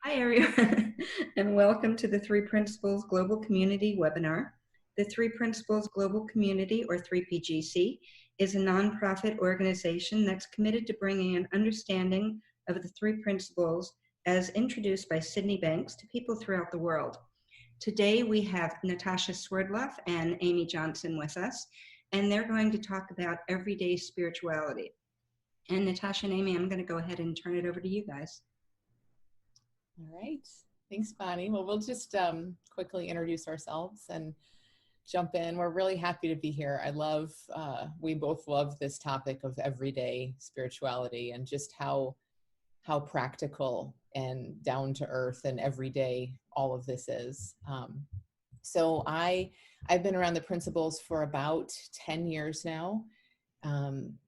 Hi, everyone, and welcome to the Three Principles Global Community webinar. The Three Principles Global Community, or 3PGC, is a nonprofit organization that's committed to bringing an understanding of the three principles as introduced by Sydney Banks to people throughout the world. Today, we have Natasha Swerdloff and Amy Jonson with us, and they're going to talk about everyday spirituality. And Natasha and Amy, I'm going to go ahead and turn it over to you guys. All right. Thanks, Bonnie. Well, we'll just quickly introduce ourselves and jump in. We're really happy to be here. We both love this topic of everyday spirituality and just how practical and down to earth and everyday all of this is. So I've been around the principles for about 10 years now.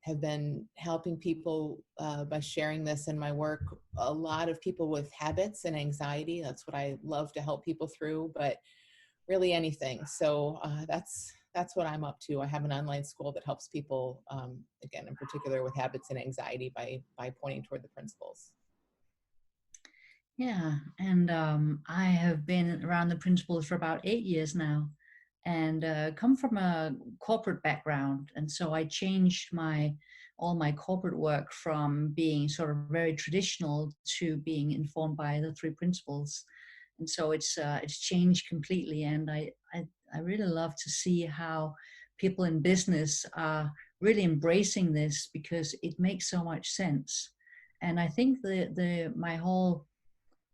Have been helping people by sharing this in my work, a lot of people with habits and anxiety. That's what I love to help people through, but really anything. So that's what I'm up to. I have an online school that helps people, again, in particular with habits and anxiety by pointing toward the principles. Yeah, and I have been around the principles for about 8 years now, and come from a corporate background, and so I changed all my corporate work from being sort of very traditional to being informed by the three principles, and so it's changed completely. And I really love to see how people in business are really embracing this, because it makes so much sense. And I think my whole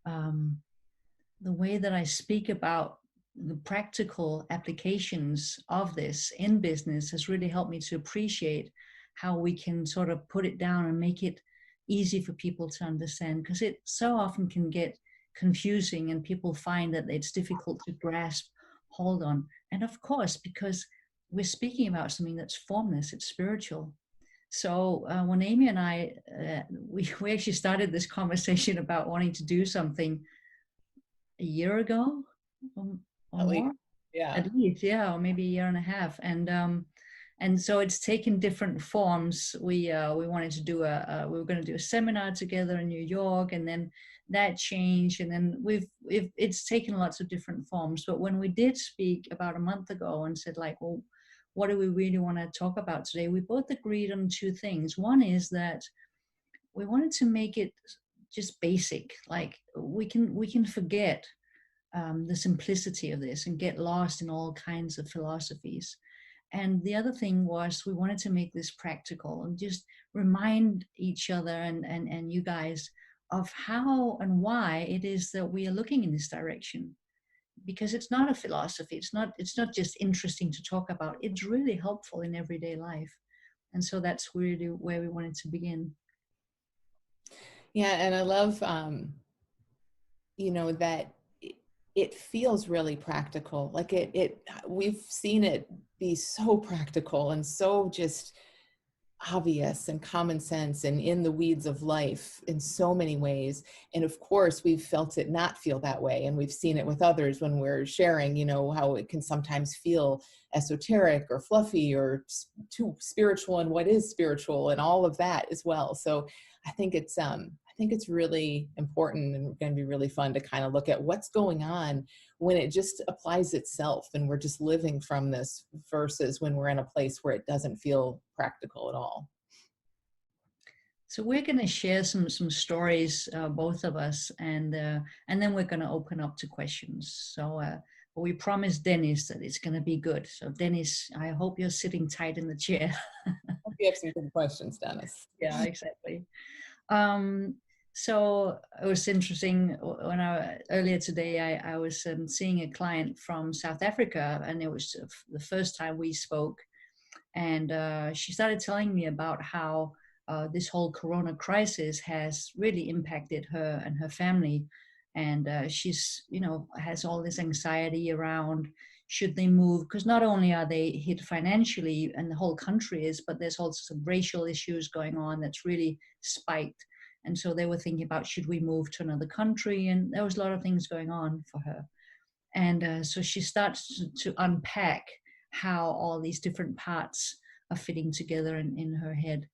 the way that I speak about the practical applications of this in business has really helped me to appreciate how we can sort of put it down and make it easy for people to understand, because it so often can get confusing and people find that it's difficult to grasp hold on. And of course, because we're speaking about something that's formless, it's spiritual. So when Amy and I, we actually started this conversation about wanting to do something a year ago, or more. Yeah. At least, yeah, or maybe a year and a half. And so it's taken different forms. We wanted to do we were going to do a seminar together in New York, and then that changed, and then it's taken lots of different forms. But when we did speak about a month ago and said, like, well, what do we really want to talk about today, we both agreed on two things. One is that we wanted to make it just basic, like we can forget the simplicity of this and get lost in all kinds of philosophies. And the other thing was we wanted to make this practical and just remind each other and you guys of how and why it is that we are looking in this direction. Because it's not a philosophy, it's not just interesting to talk about, it's really helpful in everyday life. And so that's really where we wanted to begin. Yeah, and I love, that it feels really practical. Like we've seen it be so practical and so just obvious and common sense and in the weeds of life in so many ways. And of course, we've felt it not feel that way. And we've seen it with others when we're sharing, how it can sometimes feel esoteric or fluffy or too spiritual, and what is spiritual and all of that as well. So I think it's really important and going to be really fun to kind of look at what's going on when it just applies itself and we're just living from this versus when we're in a place where it doesn't feel practical at all. So we're going to share some stories, both of us, and then we're going to open up to questions. So we promised Dennis that it's going to be good. So Dennis, I hope you're sitting tight in the chair. I hope you have some good questions, Dennis. Yeah, exactly. So it was interesting when earlier today I was seeing a client from South Africa, and it was the first time we spoke, and she started telling me about how this whole corona crisis has really impacted her and her family, and she's has all this anxiety around should they move, because not only are they hit financially and the whole country is, but there's also some racial issues going on that's really spiked. And so they were thinking about, should we move to another country? And there was a lot of things going on for her. And so she starts to unpack how all these different parts are fitting together in her head.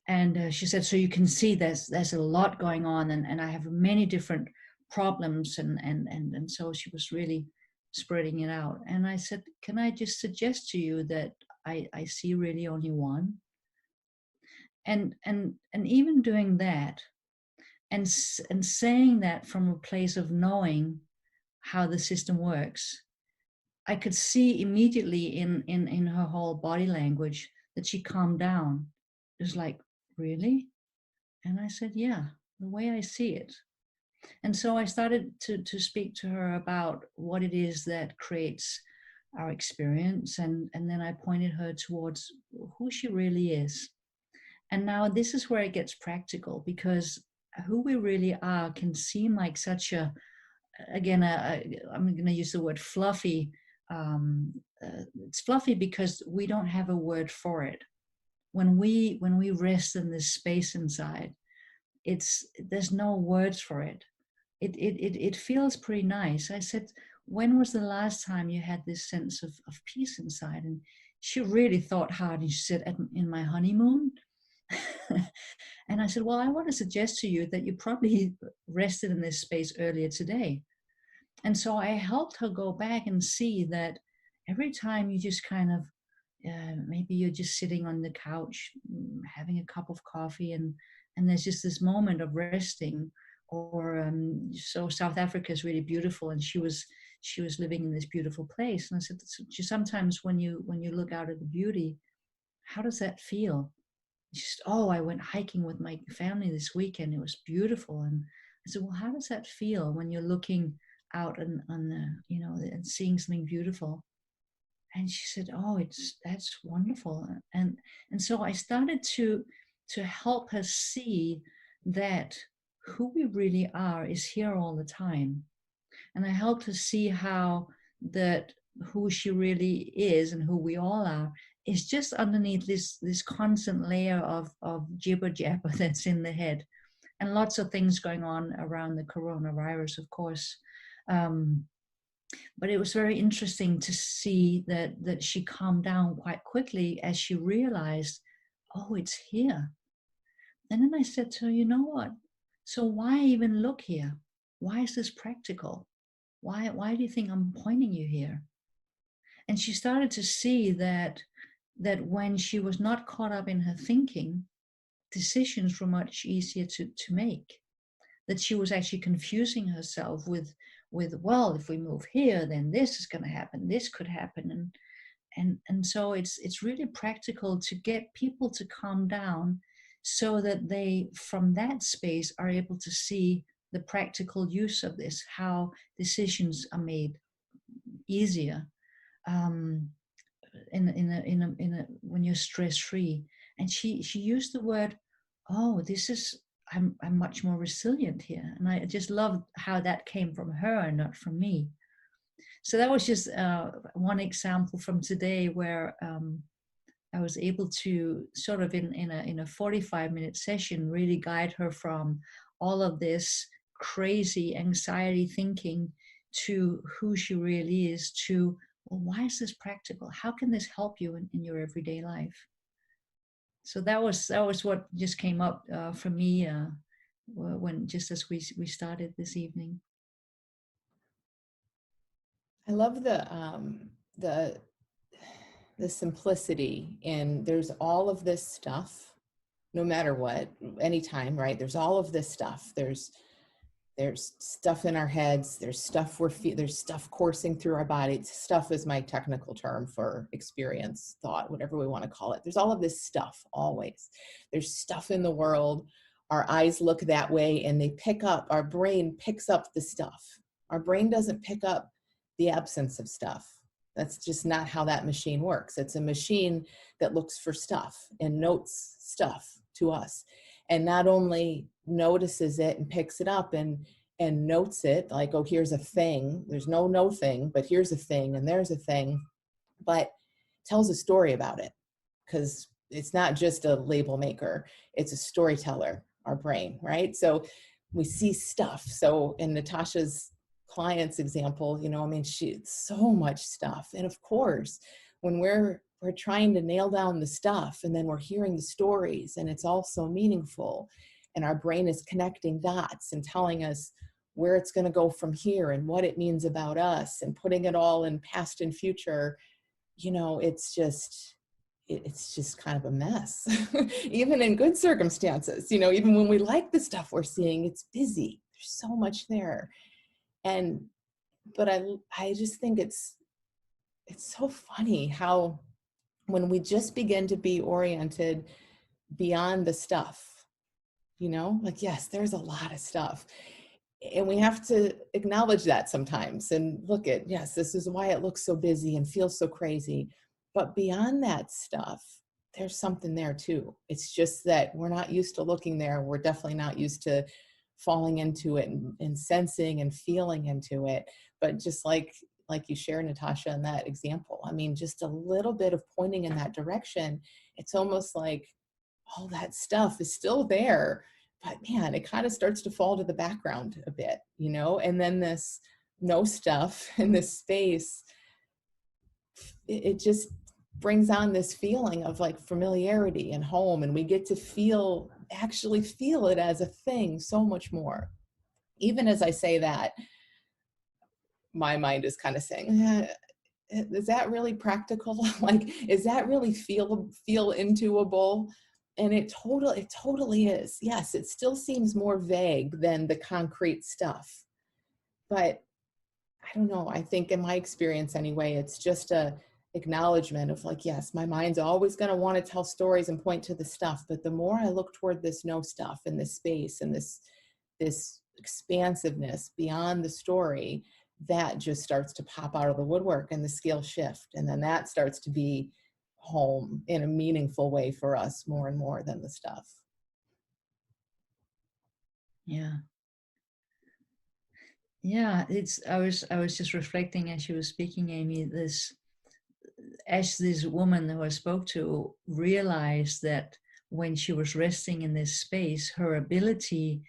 And she said, so you can see there's a lot going on, and I have many different problems, and so she was really spreading it out. And I said, can I just suggest to you that I see really only one? And even doing that, and saying that from a place of knowing how the system works, I could see immediately in her whole body language that she calmed down. It was like, really? And I said, yeah, the way I see it. And so I started to speak to her about what it is that creates our experience. And then I pointed her towards who she really is. And now this is where it gets practical, because who we really are can seem like such a, again, I'm going to use the word fluffy. It's fluffy because we don't have a word for it. When we rest in this space inside, there's no words for it. It feels pretty nice. I said, when was the last time you had this sense of peace inside? And she really thought hard, and she said, in my honeymoon. And I said, well, I want to suggest to you that you probably rested in this space earlier today. And so I helped her go back and see that every time you just kind of, maybe you're just sitting on the couch, having a cup of coffee, and there's just this moment of resting. Or so South Africa is really beautiful, and she was living in this beautiful place. And I said, sometimes when you look out at the beauty, how does that feel? Just, oh, I went hiking with my family this weekend. It was beautiful. And I said, well, how does that feel when you're looking out on the, and seeing something beautiful? And she said, oh, that's wonderful. And so I started to help her see that who we really are is here all the time. And I helped her see how that who she really is and who we all are is just underneath this constant layer of jibber jabber that's in the head, and lots of things going on around the coronavirus, of course. But it was very interesting to see that she calmed down quite quickly as she realized, oh, it's here. And then I said to her, you know what? So why even look here? Why is this practical? Why do you think I'm pointing you here? And she started to see that when she was not caught up in her thinking, decisions were much easier to make. That she was actually confusing herself with, well, if we move here, then this is going to happen, this could happen. And so it's really practical to get people to calm down so that they, from that space, are able to see the practical use of this, how decisions are made easier. When you're stress-free. And she used the word, oh, I'm much more resilient here. And I just loved how that came from her and not from me. So that was just one example from today where I was able to sort of in a 45-minute session really guide her from all of this crazy anxiety thinking to who she really is, to, well, why is this practical? How can this help you in your everyday life? So that was what just came up for me when just as we started this evening. I love the simplicity, and there's all of this stuff, no matter what, anytime, right? There's all of this stuff. There's stuff in our heads. There's stuff there's stuff coursing through our body. Stuff is my technical term for experience, thought, whatever we want to call it. There's all of this stuff always. There's stuff in the world. Our eyes look that way, and our brain picks up the stuff. Our brain doesn't pick up the absence of stuff. That's just not how that machine works. It's a machine that looks for stuff and notes stuff to us, and not only notices it and picks it up and notes it, like, oh, here's a thing. There's no thing, but here's a thing, and there's a thing, but tells a story about it, because it's not just a label maker. It's a storyteller, our brain, right? So we see stuff. So in Natasha's client's example, so much stuff. And of course, when we're trying to nail down the stuff, and then we're hearing the stories, and it's all so meaningful, and our brain is connecting dots and telling us where it's going to go from here and what it means about us, and putting it all in past and future, you know, it's just kind of a mess. Even in good circumstances, you know, even when we like the stuff we're seeing, it's busy. There's so much there. But I just think it's so funny how when we just begin to be oriented beyond the stuff, you know, like, yes, there's a lot of stuff. And we have to acknowledge that sometimes and look at, yes, this is why it looks so busy and feels so crazy. But beyond that stuff, there's something there too. It's just that we're not used to looking there. We're definitely not used to falling into it and sensing and feeling into it. But just like you shared, Natasha, in that example, I mean, just a little bit of pointing in that direction, it's almost like all that stuff is still there, but man, it kind of starts to fall to the background a bit, you know? And then this no stuff in this space, it just brings on this feeling of like familiarity and home, and we get to actually feel it as a thing so much more. Even as I say that, my mind is kind of saying, is that really practical? Like, is that really feel intuable? And it totally is. Yes, it still seems more vague than the concrete stuff. But I don't know, I think in my experience anyway, it's just a acknowledgement of like, yes, my mind's always going to want to tell stories and point to the stuff. But the more I look toward this no stuff and this space and this expansiveness beyond the story, that just starts to pop out of the woodwork and the scale shift. And then that starts to be home in a meaningful way for us more and more than the stuff. Yeah. I was just reflecting as you were speaking, Amy, as this woman who I spoke to realized that when she was resting in this space, her ability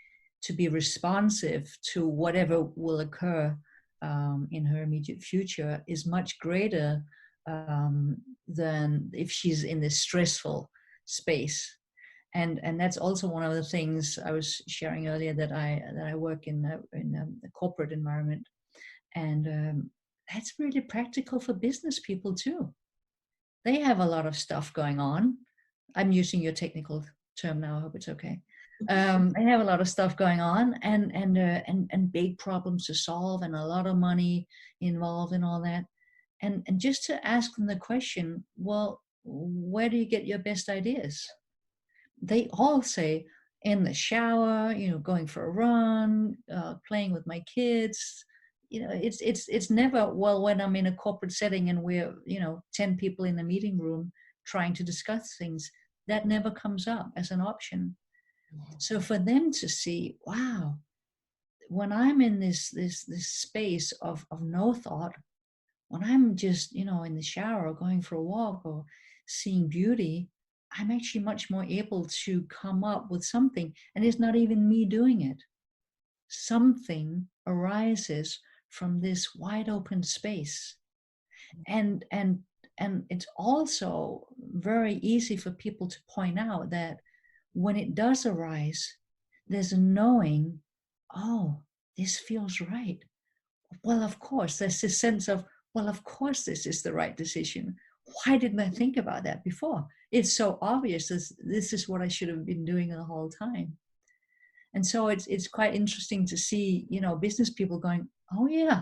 to be responsive to whatever will occur in her immediate future is much greater than if she's in this stressful space. And that's also one of the things I was sharing earlier, that I work in a corporate environment, and that's really practical for business people too. They have a lot of stuff going on. I'm using your technical term now. I hope it's okay. They have a lot of stuff going on, and big problems to solve, and a lot of money involved in all that. And just to ask them the question, well, where do you get your best ideas? They all say, in the shower, you know, going for a run, playing with my kids. You know, it's never, well, when I'm in a corporate setting and we're, 10 people in the meeting room trying to discuss things, that never comes up as an option. So for them to see, wow, when I'm in this space of no thought, when I'm just, in the shower or going for a walk or seeing beauty, I'm actually much more able to come up with something. And it's not even me doing it. Something arises from this wide open space. And it's also very easy for people to point out that when it does arise, there's a knowing, oh, this feels right. Well, of course, there's this sense of, well, of course, this is the right decision. Why didn't I think about that before? It's so obvious. This is what I should have been doing the whole time. And so it's quite interesting to see, business people going, oh yeah,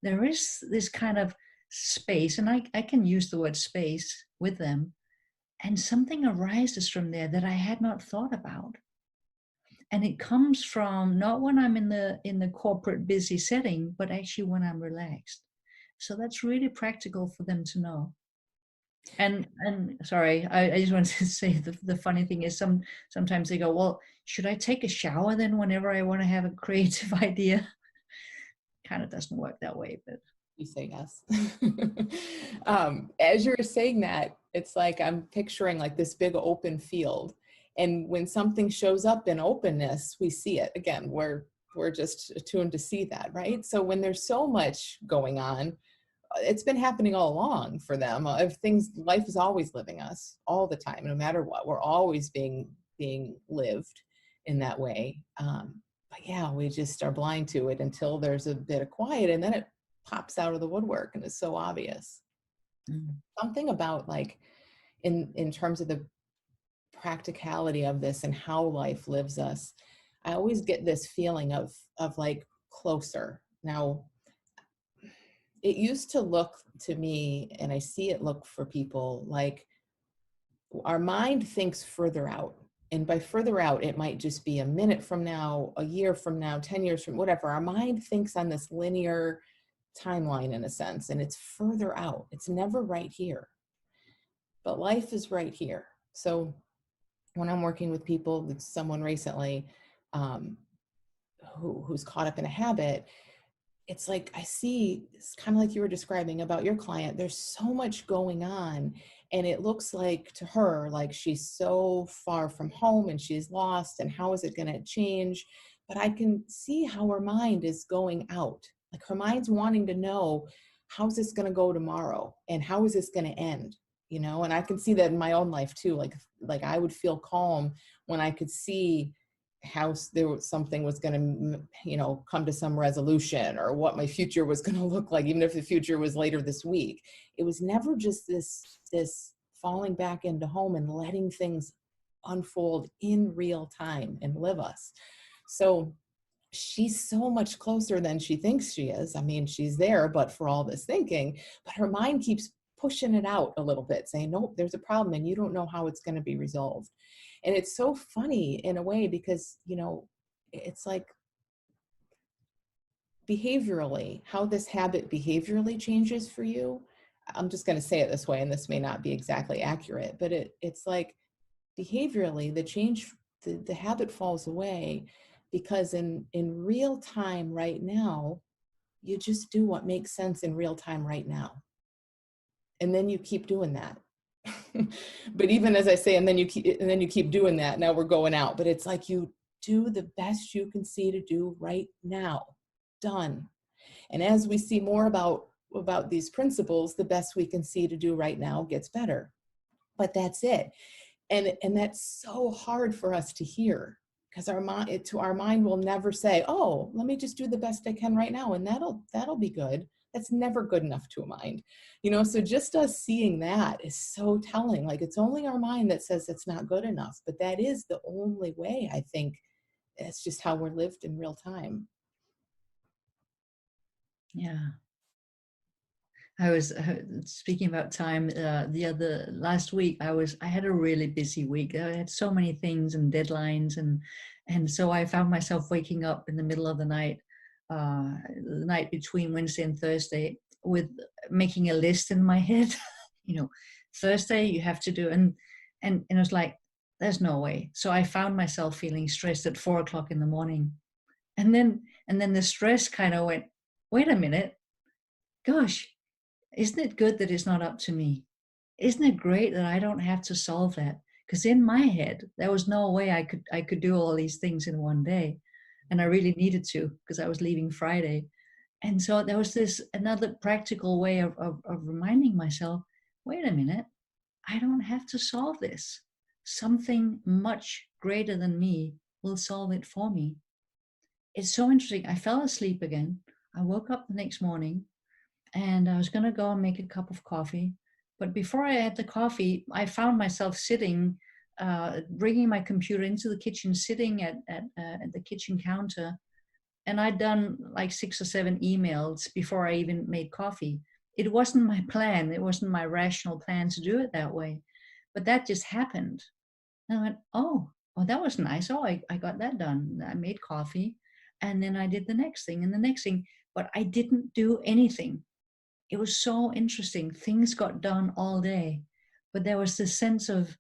there is this kind of space, and I can use the word space with them, and something arises from there that I had not thought about. And it comes from not when I'm in the corporate busy setting, but actually when I'm relaxed. So that's really practical for them to know. And sorry, I just wanted to say the funny thing is sometimes they go, well, should I take a shower then whenever I want to have a creative idea? Kind of doesn't work that way, but you say yes. As you're saying that, it's like I'm picturing like this big open field, and when something shows up in openness, we see it. Again, we're just attuned to see that, right? So when there's so much going on, it's been happening all along for them. Life is always living us all the time, no matter what. We're always being lived in that way. But But yeah, we just are blind to it until there's a bit of quiet, and then it pops out of the woodwork and it's so obvious. Something about like in terms of the practicality of this and how life lives us, I always get this feeling of like closer. Now, it used to look to me, and I see it look for people, like our mind thinks further out. And by further out, it might just be a minute from now, a year from now, 10 years from whatever. Our mind thinks on this linear timeline in a sense, and it's further out. It's never right here. But life is right here. So when I'm working with people, with someone recently who's caught up in a habit, it's like I see, it's kind of like you were describing about your client, there's so much going on, and it looks like to her like she's so far from home and she's lost, and how is it going to change? But I can see how her mind is going out. Like her mind's wanting to know, how's this going to go tomorrow, and how is this going to end? You know, and I can see that in my own life too. Like I would feel calm when I could see how there was something was going to, you know, come to some resolution, or what my future was going to look like, even if the future was later this week. It was never just this falling back into home and letting things unfold in real time and live us. So she's so much closer than she thinks she is. I mean, she's there, but for all this thinking, but her mind keeps pushing it out a little bit, saying, nope, there's a problem and you don't know how it's going to be resolved. And it's so funny in a way, because, you know, it's like behaviorally, how this habit behaviorally changes for you. I'm just going to say it this way, and this may not be exactly accurate, but it's like behaviorally, the habit falls away, because in real time right now, you just do what makes sense in real time right now. And then you keep doing that. But even as I say, and then you keep doing that, now we're going out, but it's like you do the best you can see to do right now. Done. And as we see more about these principles, the best we can see to do right now gets better. But that's it. And that's so hard for us to hear, because our mind will never say, oh, let me just do the best I can right now, and that'll be good. That's never good enough to a mind, you know. So just us seeing that is so telling. Like, it's only our mind that says it's not good enough, but that is the only way. I think it's just how we're lived in real time. Yeah. I was speaking about time last week. I had a really busy week. I had so many things and deadlines, and so I found myself waking up in the middle of the night between Wednesday and Thursday, with making a list in my head. You know, Thursday you have to do, and it was like, there's no way. So I found myself feeling stressed at 4 o'clock in the morning, and then the stress kind of went, wait a minute, gosh, isn't it good that it's not up to me? Isn't it great that I don't have to solve that? Because in my head, there was no way I could do all these things in one day. And I really needed to, because I was leaving Friday. And so there was another practical way of reminding myself, wait a minute, I don't have to solve this. Something much greater than me will solve it for me. It's so interesting. I fell asleep again. I woke up the next morning, and I was going to go and make a cup of coffee. But before I had the coffee, I found myself sitting, bringing my computer into the kitchen, sitting at the kitchen counter. And I'd done like 6 or 7 emails before I even made coffee. It wasn't my plan. It wasn't my rational plan to do it that way. But that just happened. And I went, oh, that was nice. Oh, I got that done. I made coffee. And then I did the next thing and the next thing. But I didn't do anything. It was so interesting. Things got done all day, but there was this sense of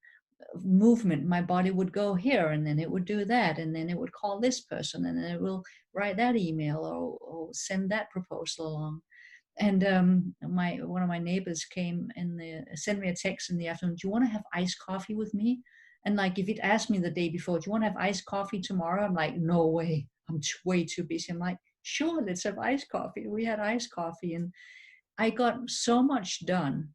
movement. My body would go here, and then it would do that, and then it would call this person, and then it will write that email or send that proposal along. And one of my neighbors came and sent me a text in the afternoon. Do you want to have iced coffee with me? And like, if he'd asked me the day before, do you want to have iced coffee tomorrow? I'm like, no way. I'm way too busy. I'm like, sure, let's have iced coffee. We had iced coffee, and I got so much done.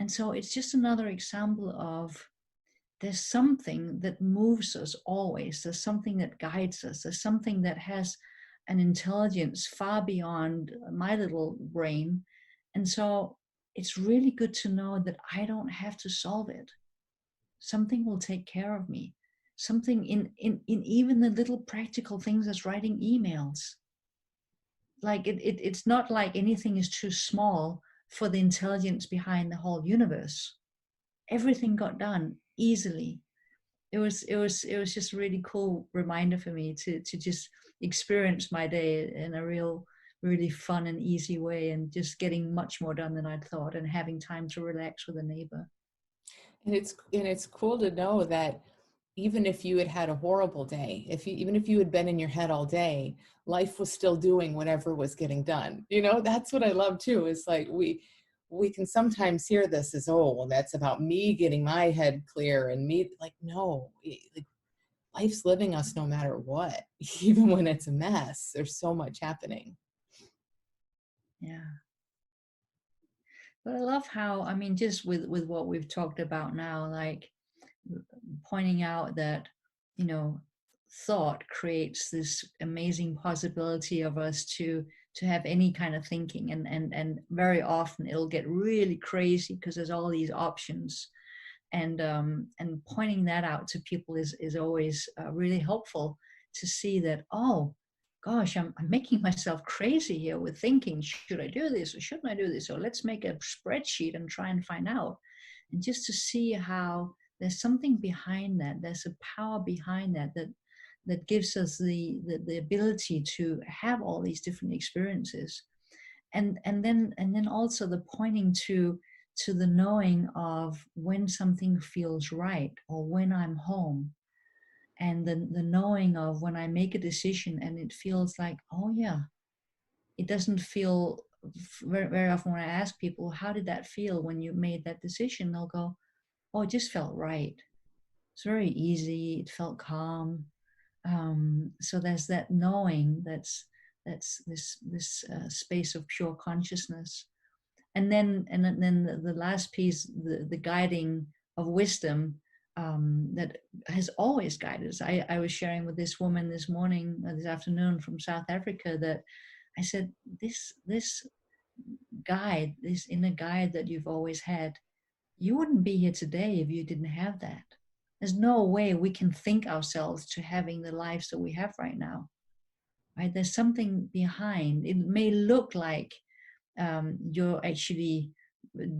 And so it's just another example of there's something that moves us always. There's something that guides us. There's something that has an intelligence far beyond my little brain. And so it's really good to know that I don't have to solve it. Something will take care of me. Something in even the little practical things as writing emails. Like it's not like anything is too small for the intelligence behind the whole universe. Everything got done easily. It was just a really cool reminder for me to just experience my day in a really fun and easy way, and just getting much more done than I'd thought, and having time to relax with a neighbor. And it's cool to know that even if you had had a horrible day, even if you had been in your head all day, life was still doing whatever was getting done. That's what I love too, is like we can sometimes hear this as, oh, well, that's about me getting my head clear, and me, like, no, like, life's living us no matter what, even when it's a mess. There's so much happening. Yeah. But I love how, I mean, just with what we've talked about now, like pointing out that, thought creates this amazing possibility of us to have any kind of thinking, and very often it'll get really crazy because there's all these options, and pointing that out to people is always really helpful to see that, oh gosh, I'm making myself crazy here with thinking, should I do this or shouldn't I do this, or let's make a spreadsheet and try and find out. And just to see how there's something behind that, there's a power behind that gives us the ability to have all these different experiences. And then also the pointing to the knowing of when something feels right, or when I'm home, and the knowing of when I make a decision and it feels like, oh yeah, it doesn't feel very, very often when I ask people, how did that feel when you made that decision? They'll go, oh, it just felt right. It's very easy. It felt calm. So there's that knowing, that's this space of pure consciousness. And then the last piece, the guiding of wisdom, that has always guided us. I was sharing with this woman this afternoon from South Africa, that I said, this guide, this inner guide that you've always had, you wouldn't be here today if you didn't have that. There's no way we can think ourselves to having the lives that we have right now, right? There's something behind. It may look like you're actually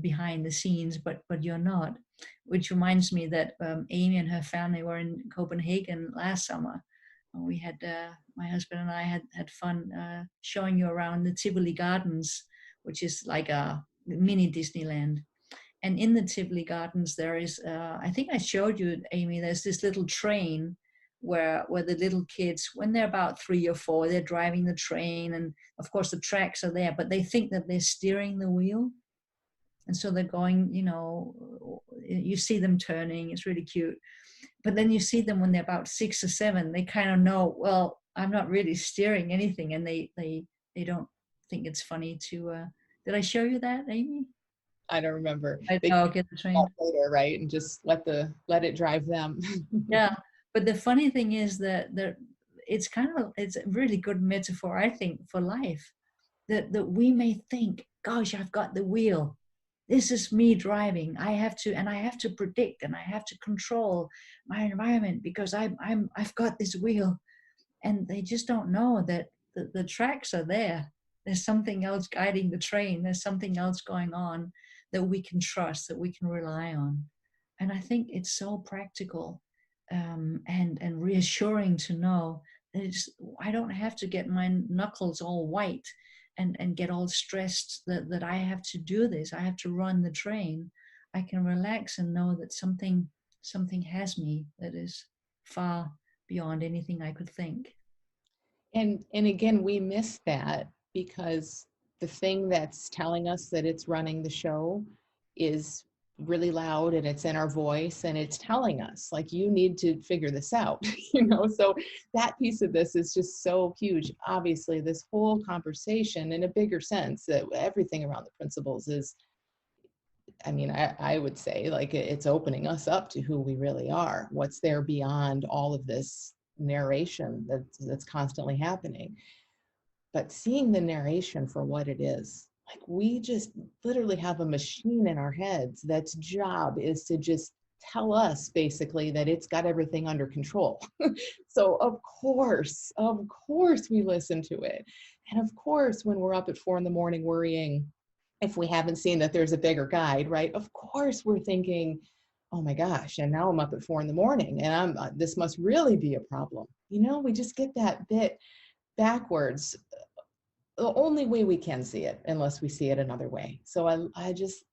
behind the scenes, but you're not. Which reminds me that Amy and her family were in Copenhagen last summer. We had, my husband and I had fun showing you around the Tivoli Gardens, which is like a mini Disneyland. And in the Tivoli Gardens, there is, I think I showed you, Amy, there's this little train where the little kids, when they're about 3 or 4, they're driving the train, and of course the tracks are there, but they think that they're steering the wheel. And so they're going, you see them turning, it's really cute. But then you see them when they're about 6 or 7, they kind of know, well, I'm not really steering anything, and they don't think it's funny to, did I show you that, Amy? I don't remember. They get the train later, right? And just let it drive them. Yeah. But the funny thing is that it's a really good metaphor, I think, for life. That we may think, gosh, I've got the wheel. This is me driving. I have to predict, and I have to control my environment because I've got this wheel. And they just don't know that the tracks are there. There's something else guiding the train. There's something else going on that we can trust, that we can rely on. And I think it's so practical and reassuring to know that I don't have to get my knuckles all white and get all stressed that I have to do this. I have to run the train. I can relax and know that something has me that is far beyond anything I could think. And again, we miss that because the thing that's telling us that it's running the show is really loud, and it's in our voice, and it's telling us, like, you need to figure this out, so that piece of this is just so huge. Obviously, this whole conversation, in a bigger sense, that everything around the principles is I mean, I would say like it's opening us up to who we really are. What's there beyond all of this narration that's constantly happening. But seeing the narration for what it is, like we just literally have a machine in our heads that's job is to just tell us basically that it's got everything under control. So of course we listen to it. And of course, when we're up at 4 a.m. worrying, if we haven't seen that there's a bigger guide, right? Of course we're thinking, oh my gosh, and now I'm up at 4 a.m. and this must really be a problem. You know, we just get that bit backwards. The only way we can see it, unless we see it another way. So I just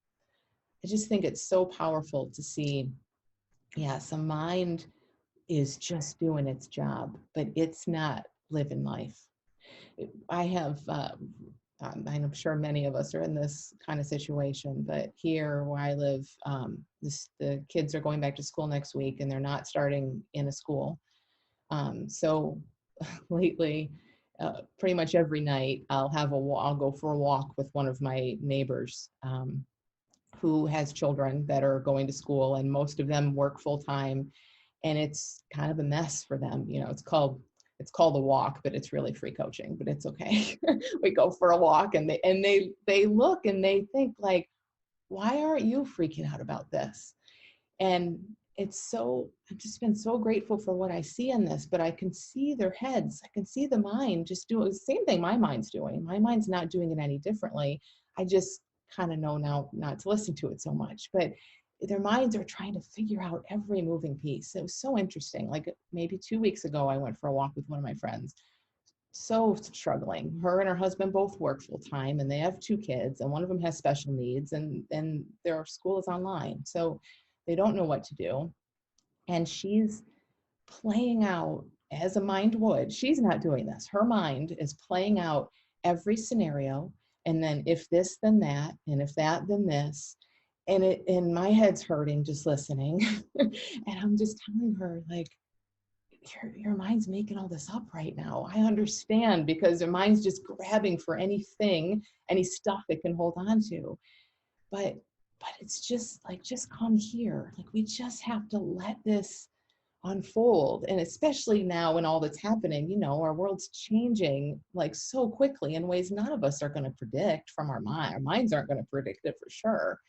think it's so powerful to see, yes, a mind is just doing its job, but it's not living life. I'm sure many of us are in this kind of situation, but here where I live, the kids are going back to school next week and they're not starting in a school. So lately, pretty much every night I'll go for a walk with one of my neighbors who has children that are going to school, and most of them work full time, and it's kind of a mess for them. You know, it's called a walk, but it's really free coaching, but it's okay. We go for a walk and they look and they think like, why aren't you freaking out about this? And I've just been so grateful for what I see in this, but I can see their heads. I can see the mind just doing the same thing my mind's doing. My mind's not doing it any differently. I just kind of know now not to listen to it so much, but their minds are trying to figure out every moving piece. It was so interesting. Like maybe 2 weeks ago, I went for a walk with one of my friends. So struggling. Her and her husband both work full time and they have 2 kids, and one of them has special needs, and their school is online. So they don't know what to do. And she's playing out as a mind would. She's not doing this. Her mind is playing out every scenario. And then if this, then that, and if that, then this. And my head's hurting just listening. And I'm just telling her, like, your mind's making all this up right now. I understand, because their mind's just grabbing for anything, any stuff it can hold on to. But it's just like, just come here. Like, we just have to let this unfold. And especially now when all that's happening, you know, our world's changing like so quickly in ways none of us are going to predict from our mind. Our minds aren't going to predict it for sure.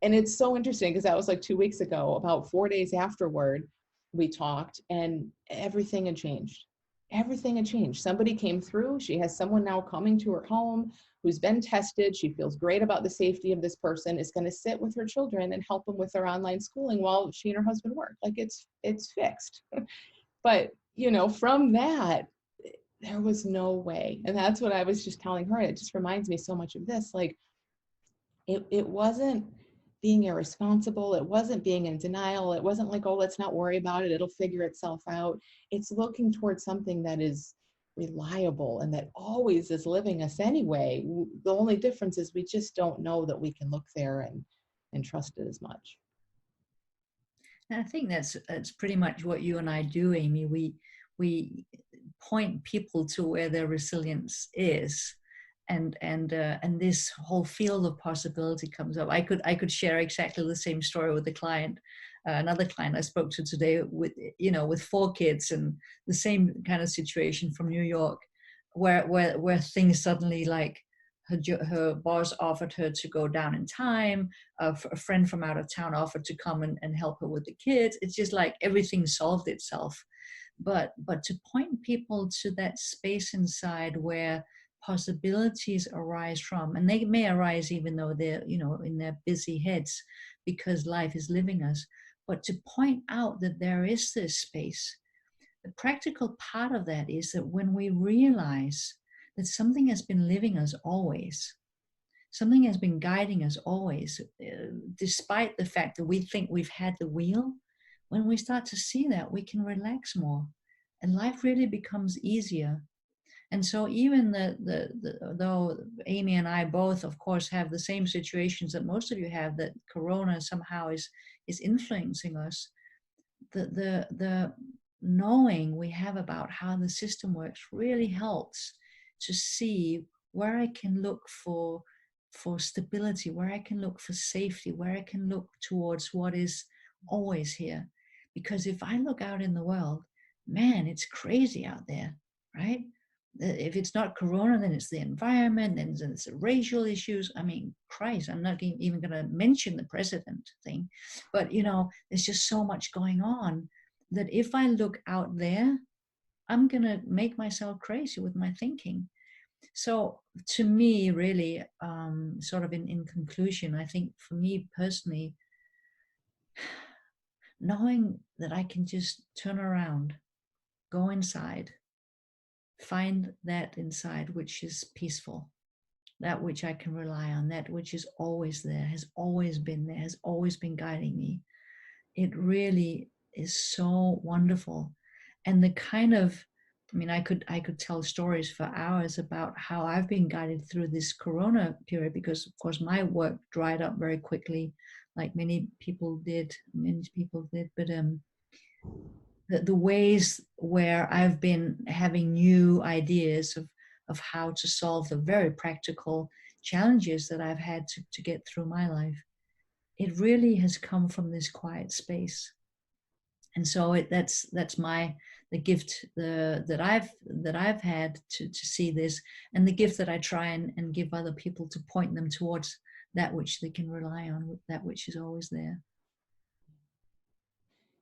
And it's so interesting because that was like 2 weeks ago. About 4 days afterward, we talked and everything had changed. Everything had changed. Somebody came through. She has someone now coming to her home who's been tested. She feels great about the safety of this person, is going to sit with her children and help them with their online schooling while she and her husband work. Like it's fixed. But, you know, from that, there was no way. And that's what I was just telling her. It just reminds me so much of this. Like it wasn't being irresponsible. It wasn't being in denial. It wasn't like, oh, let's not worry about it. It'll figure itself out. It's looking towards something that is reliable and that always is living us anyway. The only difference is we just don't know that we can look there and trust it as much. And I think that's pretty much what you and I do, Amy. We point people to where their resilience is. And this whole field of possibility comes up. I could share exactly the same story with a client, another client I spoke to today with 4 kids and the same kind of situation from New York, where things suddenly, like her boss offered her to go down in time, a friend from out of town offered to come and help her with the kids. It's just like everything solved itself. But to point people to that space inside where possibilities arise from, and they may arise even though they're in their busy heads because life is living us, but to point out that there is this space. The practical part of that is that when we realize that something has been living us always, something has been guiding us always, despite the fact that we think we've had the wheel, when we start to see that, we can relax more and life really becomes easier. And so even though Amy and I both, of course, have the same situations that most of you have, that Corona somehow is influencing us, the knowing we have about how the system works really helps to see where I can look for for stability, where I can look for safety, where I can look towards what is always here. Because if I look out in the world, man, it's crazy out there, right? If it's not Corona, then it's the environment, then it's the racial issues. I mean, Christ, I'm not even going to mention the president thing. But, there's just so much going on that if I look out there, I'm going to make myself crazy with my thinking. So to me, really, sort of in conclusion, I think for me personally, knowing that I can just turn around, go inside, find that inside which is peaceful, that which I can rely on, that which is always there, has always been there, has always been guiding me. It really is so wonderful. And the kind of, I could tell stories for hours about how I've been guided through this Corona period, because of course my work dried up very quickly, like many people did. But the ways where I've been having new ideas of how to solve the very practical challenges that I've had to get through my life, it really has come from this quiet space. And so that's the gift that I've had to see this, and the gift that I try and give other people, to point them towards that which they can rely on, that which is always there.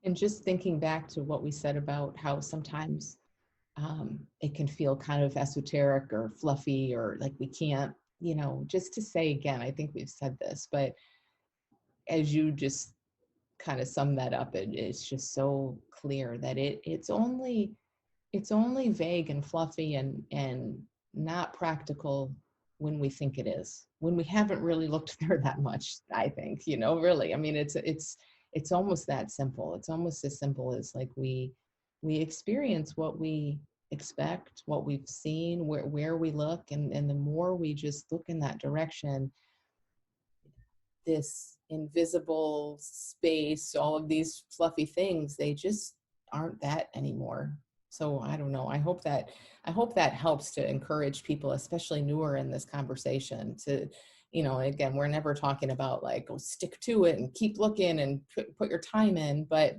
And just thinking back to what we said about how sometimes it can feel kind of esoteric or fluffy, or like we can't, just to say again, I think we've said this, but as you just kind of sum that up, it's just so clear that it's only vague and fluffy and not practical when we think it is, when we haven't really looked there that much, I think, really. It's almost that simple. It's almost as simple as like we experience what we expect, what we've seen, where we look, and the more we just look in that direction, this invisible space, all of these fluffy things, they just aren't that anymore. So I don't know. I hope that helps to encourage people, especially newer in this conversation, to, again, we're never talking about like, oh, stick to it and keep looking and put your time in, but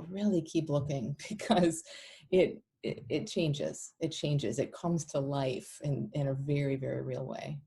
really keep looking, because it changes. It changes. It comes to life in a very, very real way.